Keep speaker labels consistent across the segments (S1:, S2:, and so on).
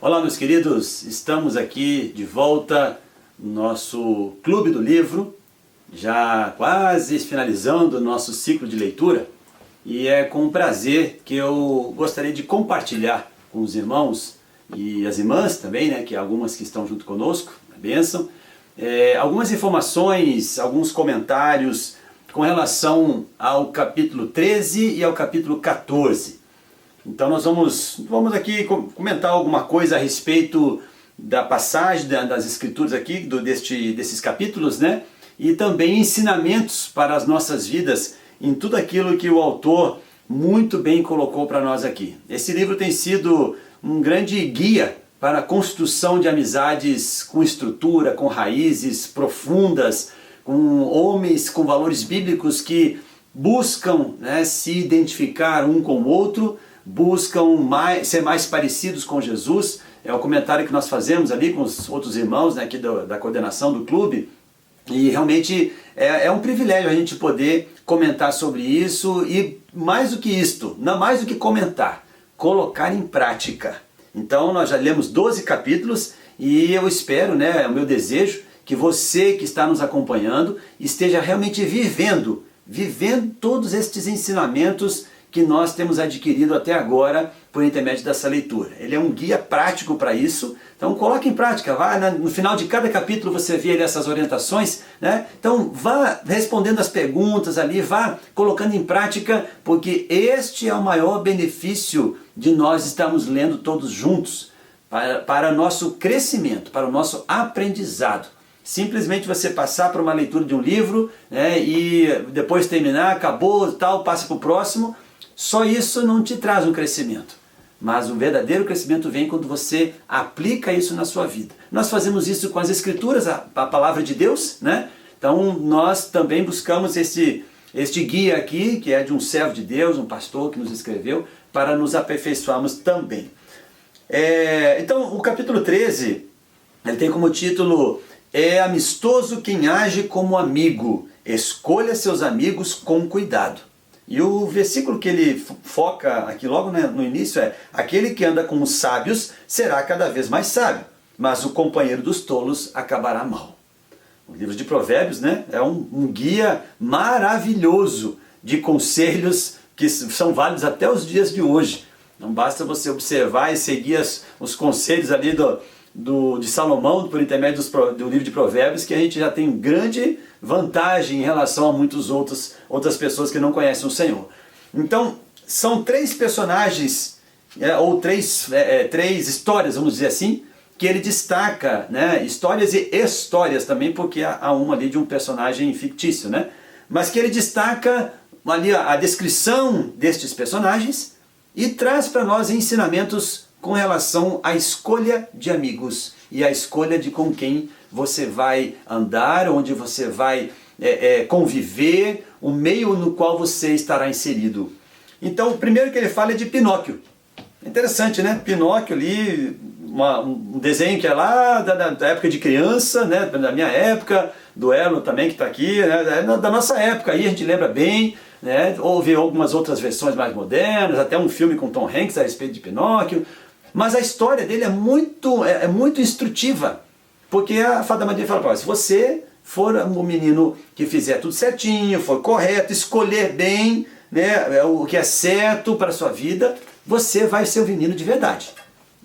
S1: Olá, meus queridos, estamos aqui de volta no nosso Clube do Livro, já quase finalizando o nosso ciclo de leitura, e é com prazer que eu gostaria de compartilhar com os irmãos e as irmãs também, né, que algumas que estão junto conosco, a bênção, algumas informações, alguns comentários com relação ao capítulo 13 e ao capítulo 14. Então nós vamos aqui comentar alguma coisa a respeito da passagem das escrituras aqui, desses capítulos, né? E também ensinamentos para as nossas vidas em tudo aquilo que o autor muito bem colocou para nós aqui. Esse livro tem sido um grande guia para a construção de amizades com estrutura, com raízes profundas, com homens com valores bíblicos que buscam, né, se identificar um com o outro, buscam ser mais parecidos com Jesus. É o comentário que nós fazemos ali com os outros irmãos, né, aqui da coordenação do clube, e realmente é um privilégio a gente poder comentar sobre isso e mais do que isto, não mais do que comentar, colocar em prática. Então nós já lemos 12 capítulos e eu espero, né, é o meu desejo, que você que está nos acompanhando esteja realmente vivendo todos estes ensinamentos que nós temos adquirido até agora por intermédio dessa leitura. Ele é um guia prático para isso, então coloque em prática, vá, no final de cada capítulo você vê ali essas orientações, né? Então vá respondendo as perguntas ali, vá colocando em prática, porque este é o maior benefício de nós estarmos lendo todos juntos, para nosso crescimento, para o nosso aprendizado. Simplesmente você passar por uma leitura de um livro, né, e depois terminar, acabou, tal, passa para o próximo. Só isso não te traz um crescimento, mas o verdadeiro crescimento vem quando você aplica isso na sua vida. Nós fazemos isso com as Escrituras, a palavra de Deus, né? Então nós também buscamos este guia aqui, que é de um servo de Deus, um pastor que nos escreveu, para nos aperfeiçoarmos também. Então o capítulo 13, ele tem como título: É amistoso quem age como amigo, escolha seus amigos com cuidado. E o versículo que ele foca aqui logo no início é: aquele que anda com os sábios será cada vez mais sábio, mas o companheiro dos tolos acabará mal. O livro de Provérbios, né, é um guia maravilhoso de conselhos que são válidos até os dias de hoje. Não basta você observar e seguir os conselhos ali de Salomão, por intermédio do livro de Provérbios, que a gente já tem grande vantagem em relação a outras pessoas que não conhecem o Senhor. Então, são três personagens, ou três histórias, vamos dizer assim, que ele destaca, né, histórias e histórias também, porque há uma ali de um personagem fictício, né? Mas que ele destaca ali a descrição destes personagens e traz para nós ensinamentos com relação à escolha de amigos e à escolha de com quem você vai andar, onde você vai conviver, o meio no qual você estará inserido. Então, o primeiro que ele fala é de Pinóquio. Interessante, né? Pinóquio ali, um desenho que é lá da época de criança, né? Da minha época, do Elo também que está aqui, né? Da nossa época aí, a gente lembra bem, né? Houve algumas outras versões mais modernas, até um filme com Tom Hanks a respeito de Pinóquio. Mas a história dele é muito instrutiva, porque a fada madrinha fala para você: se você for um menino que fizer tudo certinho, for correto, escolher bem, né, o que é certo para a sua vida, você vai ser um menino de verdade.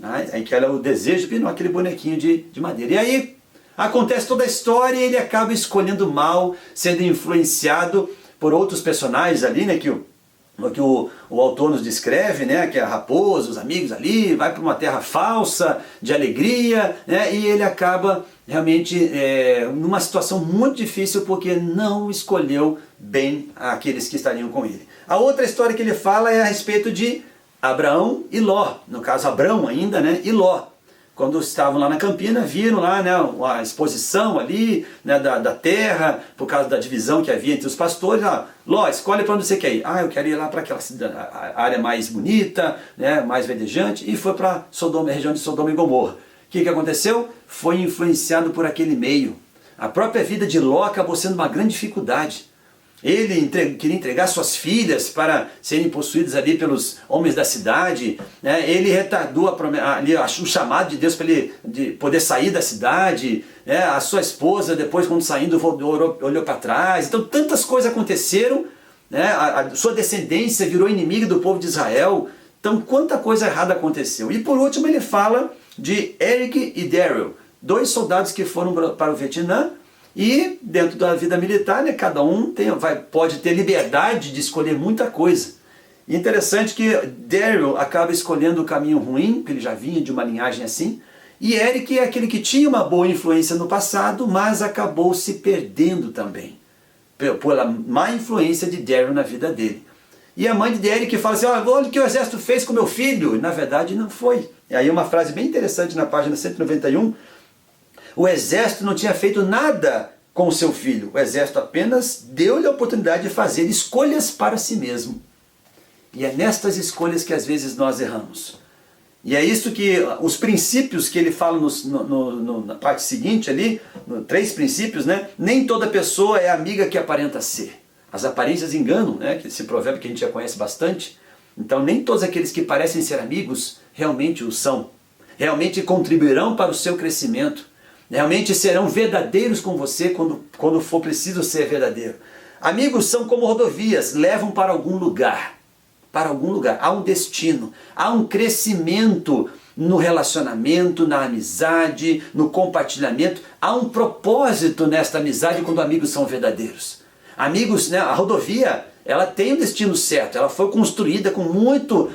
S1: Aí que era o desejo de Pinóquio, aquele bonequinho de madeira. E aí acontece toda a história e ele acaba escolhendo mal, sendo influenciado por outros personagens ali, né, que o autor nos descreve, né, que é a raposa, os amigos ali, vai para uma terra falsa, de alegria, né, e ele acaba realmente numa situação muito difícil porque não escolheu bem aqueles que estariam com ele. A outra história que ele fala é a respeito de Abraão e Ló, no caso Abrão ainda, né, e Ló. Quando estavam lá na Campina, viram lá, né, a exposição ali, né, da terra, por causa da divisão que havia entre os pastores. Ló, escolhe para onde você quer ir. Eu quero ir lá para aquela área mais bonita, né, mais verdejante, e foi para a região de Sodoma e Gomorra. O que aconteceu? Foi influenciado por aquele meio. A própria vida de Ló acabou sendo uma grande dificuldade. Ele queria entregar suas filhas para serem possuídas ali pelos homens da cidade, né? Ele retardou o chamado de Deus para ele de poder sair da cidade, né? A sua esposa, depois, quando saindo, olhou para trás. Então, tantas coisas aconteceram, né? A sua descendência virou inimiga do povo de Israel. Então, quanta coisa errada aconteceu. E por último, ele fala de Eric e Daryl, 2 soldados que foram para o Vietnã. E dentro da vida militar, né, cada um pode ter liberdade de escolher muita coisa. E interessante que Daryl acaba escolhendo o caminho ruim, porque ele já vinha de uma linhagem assim, e Eric é aquele que tinha uma boa influência no passado, mas acabou se perdendo também, pela má influência de Daryl na vida dele. E a mãe de Eric fala assim, olha o que o exército fez com meu filho, e na verdade não foi. E aí uma frase bem interessante na página 191, o exército não tinha feito nada com o seu filho. O exército apenas deu-lhe a oportunidade de fazer escolhas para si mesmo. E é nestas escolhas que às vezes nós erramos. E é isso que os princípios que ele fala na parte seguinte ali, 3 princípios, né? Nem toda pessoa é amiga que aparenta ser. As aparências enganam, né? Esse provérbio que a gente já conhece bastante. Então nem todos aqueles que parecem ser amigos realmente o são. Realmente contribuirão para o seu crescimento. Realmente serão verdadeiros com você quando for preciso ser verdadeiro. Amigos são como rodovias, levam para algum lugar. Para algum lugar. Há um destino, há um crescimento no relacionamento, na amizade, no compartilhamento. Há um propósito nesta amizade quando amigos são verdadeiros. Amigos, né, a rodovia, ela tem um destino certo. Ela foi construída com muito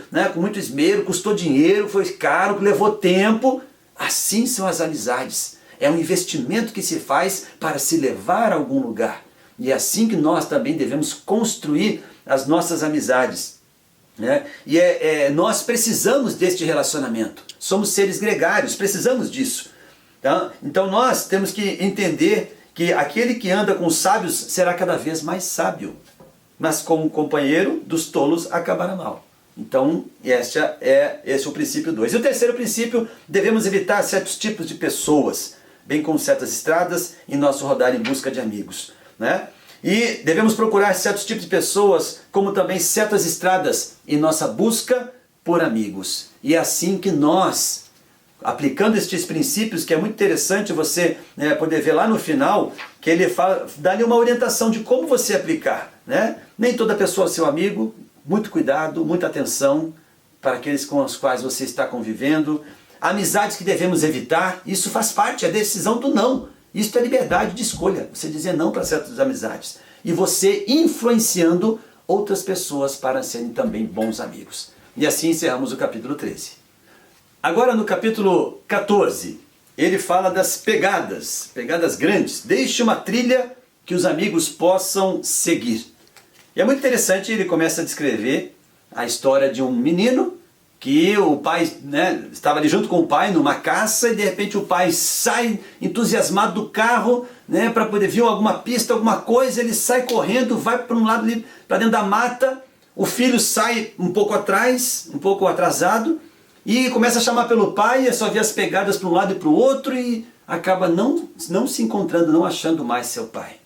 S1: esmero, custou dinheiro, foi caro, levou tempo. Assim são as amizades. É um investimento que se faz para se levar a algum lugar. E é assim que nós também devemos construir as nossas amizades, né? E nós precisamos deste relacionamento. Somos seres gregários, precisamos disso. Tá? Então nós temos que entender que aquele que anda com os sábios será cada vez mais sábio. Mas como companheiro dos tolos acabará mal. Então esse é o princípio 2. E o terceiro princípio, devemos evitar certos tipos de pessoas, bem como certas estradas, em nosso rodar em busca de amigos, né? E devemos procurar certos tipos de pessoas, como também certas estradas, em nossa busca por amigos. E é assim que nós, aplicando estes princípios, que é muito interessante você poder ver lá no final, que ele dá-lhe uma orientação de como você aplicar, né? Nem toda pessoa é seu amigo, muito cuidado, muita atenção para aqueles com os quais você está convivendo. Amizades que devemos evitar, isso faz parte, é a decisão do não. Isso é liberdade de escolha, você dizer não para certas amizades. E você influenciando outras pessoas para serem também bons amigos. E assim encerramos o capítulo 13. Agora no capítulo 14, ele fala das pegadas grandes. Deixe uma trilha que os amigos possam seguir. E é muito interessante, ele começa a descrever a história de um menino que o pai, estava ali junto com o pai numa caça e de repente o pai sai entusiasmado do carro, para poder ver alguma pista, alguma coisa, ele sai correndo, vai para um lado ali, para dentro da mata, o filho sai um pouco atrás, um pouco atrasado, e começa a chamar pelo pai, é só ver as pegadas para um lado e para o outro e acaba não se encontrando, não achando mais seu pai.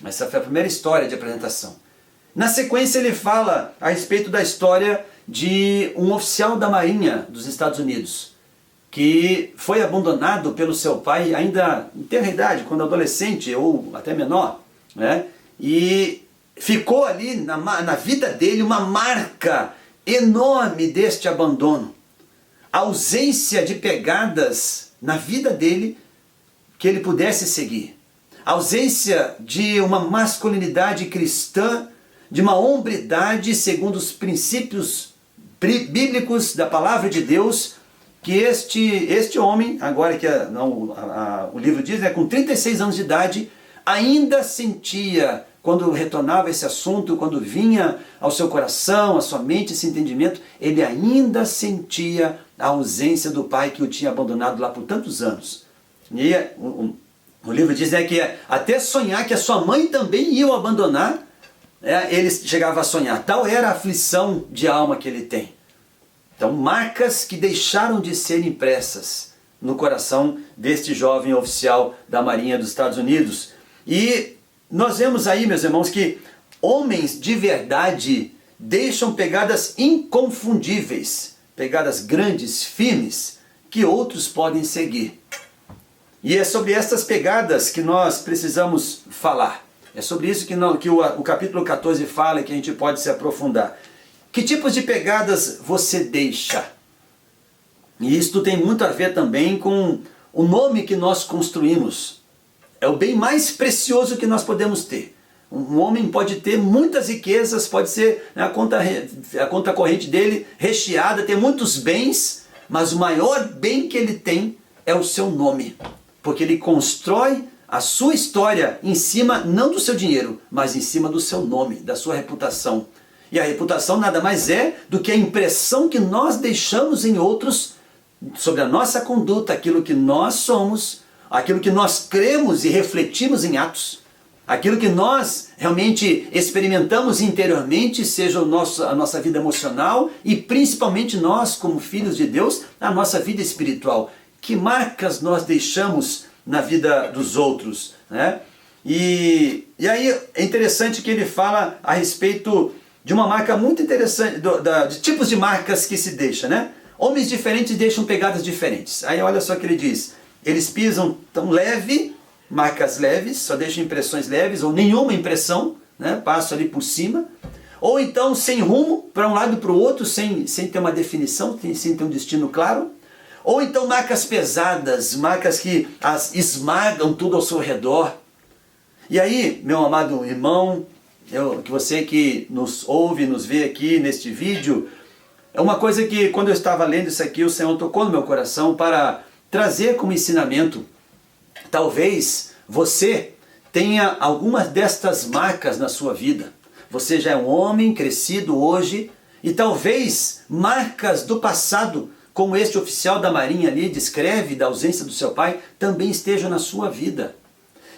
S1: Essa foi a primeira história de apresentação. Na sequência ele fala a respeito da história de um oficial da Marinha dos Estados Unidos, que foi abandonado pelo seu pai ainda em tenra idade, quando adolescente ou até menor, e ficou ali na vida dele uma marca enorme deste abandono. A ausência de pegadas na vida dele que ele pudesse seguir. A ausência de uma masculinidade cristã, de uma hombridade segundo os princípios bíblicos da palavra de Deus, que este homem, agora que o livro diz, com 36 anos de idade, ainda sentia, quando retornava esse assunto, quando vinha ao seu coração, à sua mente esse entendimento, ele ainda sentia a ausência do pai que o tinha abandonado lá por tantos anos. E o livro diz que até sonhar que a sua mãe também ia o abandonar, ele chegava a sonhar. Tal era a aflição de alma que ele tem. Então, marcas que deixaram de ser impressas no coração deste jovem oficial da Marinha dos Estados Unidos. E nós vemos aí, meus irmãos, que Homens de verdade deixam pegadas inconfundíveis, pegadas grandes, firmes, que outros podem seguir. E é sobre essas pegadas que nós precisamos falar. É sobre isso que o capítulo 14 fala e que a gente pode se aprofundar. Que tipos de pegadas você deixa? E isto tem muito a ver também com o nome que nós construímos. É o bem mais precioso que nós podemos ter. Um homem pode ter muitas riquezas, pode ser a conta corrente dele recheada, ter muitos bens, mas o maior bem que ele tem é o seu nome. Porque ele constrói a sua história em cima, não do seu dinheiro, mas em cima do seu nome, da sua reputação. E a reputação nada mais é do que a impressão que nós deixamos em outros sobre a nossa conduta, aquilo que nós somos, aquilo que nós cremos e refletimos em atos, aquilo que nós realmente experimentamos interiormente, seja a nossa vida emocional e principalmente nós, como filhos de Deus, a nossa vida espiritual. Que marcas nós deixamos na vida dos outros, né? E aí é interessante que ele fala a respeito de uma marca muito interessante, de tipos de marcas que se deixa, né? Homens diferentes deixam pegadas diferentes. Aí olha só o que ele diz. Eles pisam tão leve, marcas leves, só deixam impressões leves, ou nenhuma impressão, né? Passam ali por cima. Ou então sem rumo, para um lado e para o outro, sem ter uma definição, sem ter um destino claro. Ou então marcas pesadas, marcas que esmagam tudo ao seu redor. E aí, meu amado irmão, que você que nos ouve, nos vê aqui neste vídeo, é uma coisa que quando eu estava lendo isso aqui, o Senhor tocou no meu coração para trazer como ensinamento. Talvez você tenha algumas destas marcas na sua vida. Você já é um homem crescido hoje e talvez marcas do passado, como este oficial da Marinha ali descreve, da ausência do seu pai, também estejam na sua vida.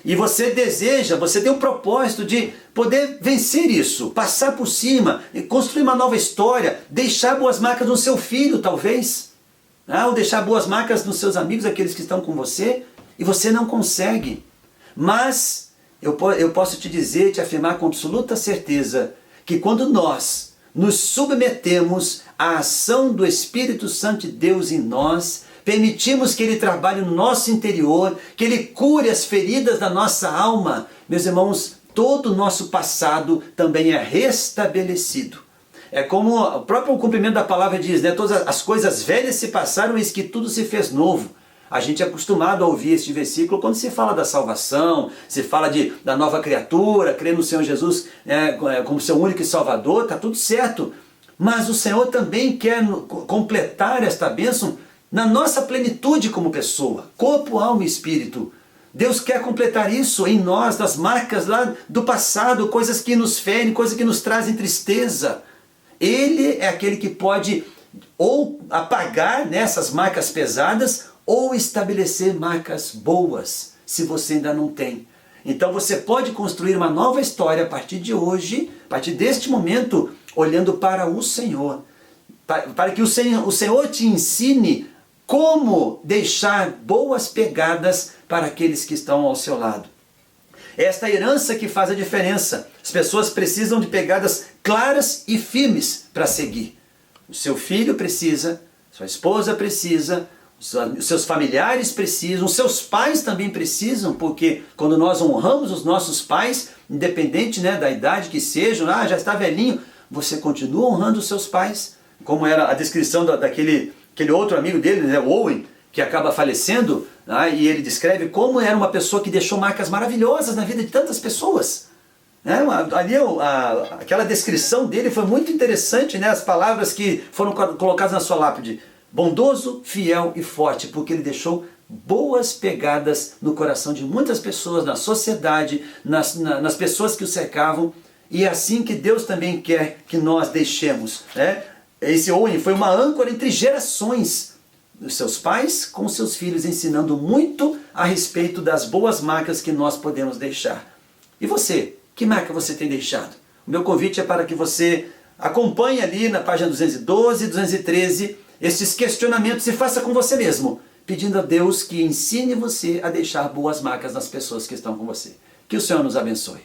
S1: E você tem o propósito de poder vencer isso, passar por cima, construir uma nova história, deixar boas marcas no seu filho, talvez. Ou deixar boas marcas nos seus amigos, aqueles que estão com você, e você não consegue. Mas eu posso te dizer, te afirmar com absoluta certeza, que quando nós nos submetemos à ação do Espírito Santo de Deus em nós, permitimos que Ele trabalhe no nosso interior, que Ele cure as feridas da nossa alma, meus irmãos, todo o nosso passado também é restabelecido. É como o próprio cumprimento da palavra diz, né? Todas as coisas velhas se passaram, eis que tudo se fez novo. A gente é acostumado a ouvir este versículo quando se fala da salvação, se fala da nova criatura, crer no Senhor Jesus como seu único Salvador, está tudo certo. Mas o Senhor também quer completar esta bênção na nossa plenitude como pessoa, corpo, alma e espírito. Deus quer completar isso em nós, das marcas lá do passado, coisas que nos ferem, coisas que nos trazem tristeza. Ele é aquele que pode ou apagar nessas marcas pesadas ou estabelecer marcas boas, se você ainda não tem. Então você pode construir uma nova história a partir de hoje, a partir deste momento, olhando para o Senhor. Para que o Senhor te ensine como deixar boas pegadas para aqueles que estão ao seu lado. Esta herança que faz a diferença. As pessoas precisam de pegadas claras e firmes para seguir. O seu filho precisa, sua esposa precisa, os seus familiares precisam, os seus pais também precisam, porque quando nós honramos os nossos pais, independente da idade que sejam, já está velhinho, você continua honrando os seus pais, como era a descrição daquele outro amigo dele, o Owen, que acaba falecendo, e ele descreve como era uma pessoa que deixou marcas maravilhosas na vida de tantas pessoas. Ali aquela descrição dele foi muito interessante, as palavras que foram colocadas na sua lápide. Bondoso, fiel e forte, porque ele deixou boas pegadas no coração de muitas pessoas, na sociedade, nas pessoas que o cercavam, e é assim que Deus também quer que nós deixemos. Esse Owen foi uma âncora entre gerações, dos seus pais com seus filhos, ensinando muito a respeito das boas marcas que nós podemos deixar. E você? Que marca você tem deixado? O meu convite é para que você acompanhe ali na página 212 e 213 esses questionamentos e faça com você mesmo, pedindo a Deus que ensine você a deixar boas marcas nas pessoas que estão com você. Que o Senhor nos abençoe.